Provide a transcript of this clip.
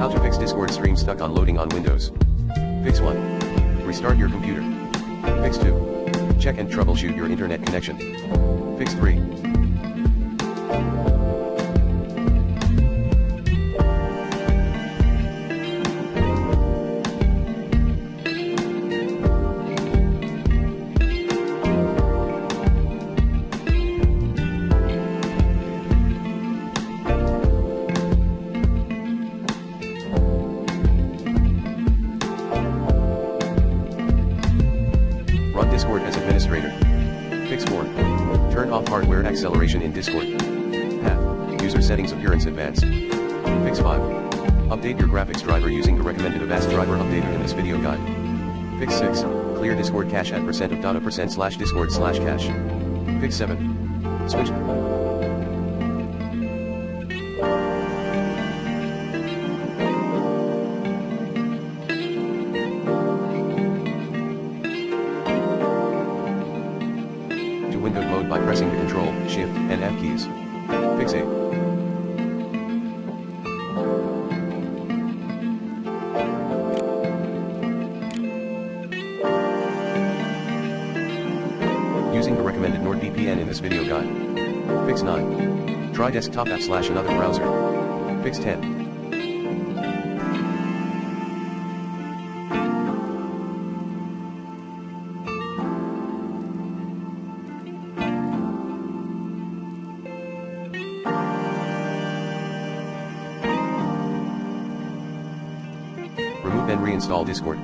How to fix Discord stream stuck on loading on Windows. Fix 1. Restart your computer. Fix 2. Check and troubleshoot your internet connection. Fix 3. Run Discord as administrator. Fix 4. Turn off hardware acceleration in Discord. Path. User settings appearance advanced. Fix 5. Update your graphics driver using the recommended Avast driver updater in this video guide. Fix 6. Clear Discord cache at % of data %/discord/cache. Fix 7. Switch. Window mode by pressing the Ctrl, Shift, and F keys. Fix 8. Using the recommended NordVPN in this video guide. Fix 9. Try desktop app/another browser. Fix 10. Remove and reinstall Discord.